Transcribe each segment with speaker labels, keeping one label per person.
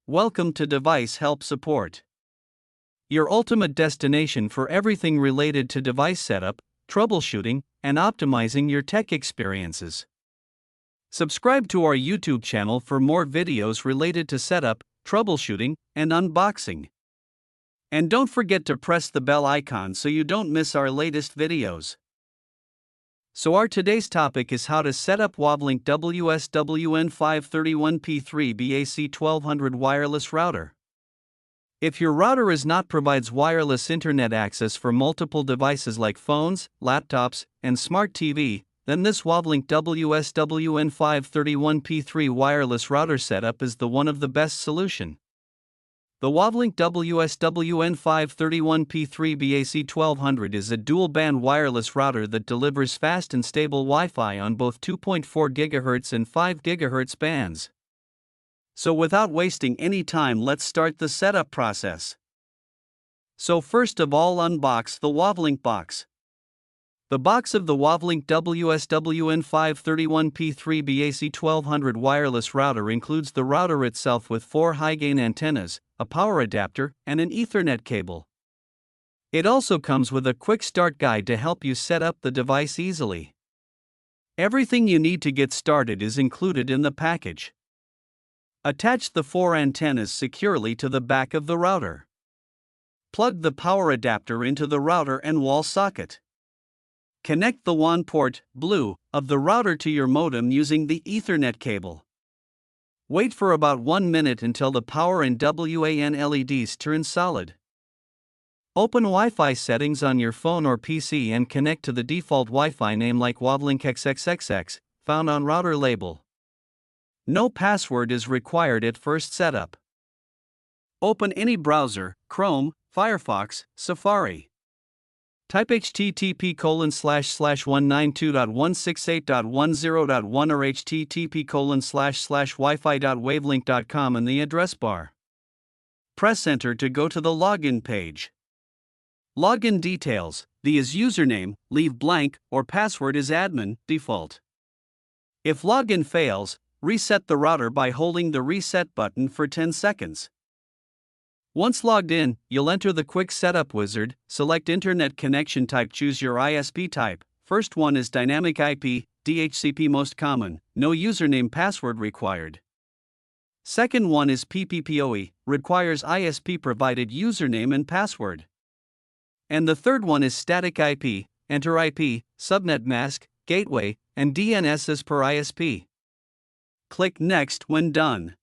Speaker 1: Welcome to Device Help Support, your ultimate destination for everything related to device setup, troubleshooting, and optimizing your tech experiences. Subscribe to our YouTube channel for more videos related to setup, troubleshooting, and unboxing. And don't forget to press the bell icon so you don't miss our latest videos. So our today's topic is how to set up WAVLINK WS-WN531P3-B AC1200 wireless router. If your router provides wireless internet access for multiple devices like phones, laptops, and smart TV, then this WAVLINK WS-WN531P3 wireless router setup is the one of the best solution. The WAVLINK WS-WN531P3-B AC1200 is a dual-band wireless router that delivers fast and stable Wi-Fi on both 2.4 GHz and 5 GHz bands. So without wasting any time, let's start the setup process. So first of all, unbox the WAVLINK box. The box of the WAVLINK WS-WN531P3-B AC1200 wireless router includes the router itself with 4 high-gain antennas, a power adapter, and an Ethernet cable. It also comes with a quick start guide to help you set up the device easily. Everything you need to get started is included in the package. Attach the 4 antennas securely to the back of the router. Plug the power adapter into the router and wall socket. Connect the WAN port, blue, of the router to your modem using the Ethernet cable. Wait for about 1 minute until the power and WAN LEDs turn solid. Open Wi-Fi settings on your phone or PC and connect to the default Wi-Fi name like WAVLINK XXXX, found on router label. No password is required at first setup. Open any browser, Chrome, Firefox, Safari. Type http://192.168.10.1 or http://wifi.wavelink.com in the address bar. Press enter to go to the login page. Login details: the is username, leave blank, or password is admin, default. If login fails, reset the router by holding the reset button for 10 seconds. Once logged in, you'll enter the quick setup wizard, select internet connection type, choose your ISP type. First one is dynamic IP, DHCP most common, no username password required. Second one is PPPoE, requires ISP provided username and password. And the third one is static IP, enter IP, subnet mask, gateway, and DNS as per ISP. Click Next when done.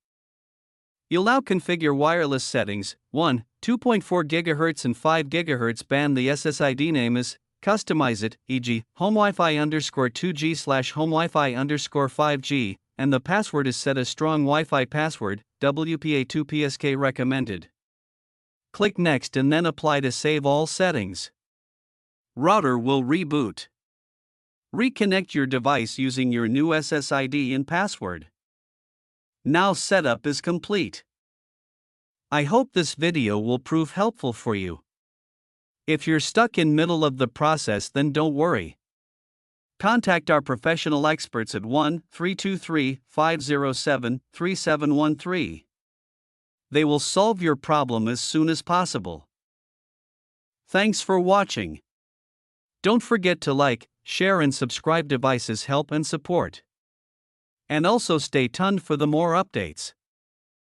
Speaker 1: You'll now configure wireless settings. 1. 2.4 GHz and 5 GHz band. The SSID name is, customize it, e.g., HomeWiFi_2G/HomeWiFi_5G, and the password is set as strong Wi-Fi password, WPA2PSK recommended. Click Next and then apply to save all settings. Router will reboot. Reconnect your device using your new SSID and password. Now setup is complete. I hope this video will prove helpful for you. If you're stuck in middle of the process, then don't worry. Contact our professional experts at 1-323-507-3713. They will solve your problem as soon as possible. Thanks for watching. Don't forget to like, share and subscribe. Devices Help and Support. And also stay tuned for the more updates.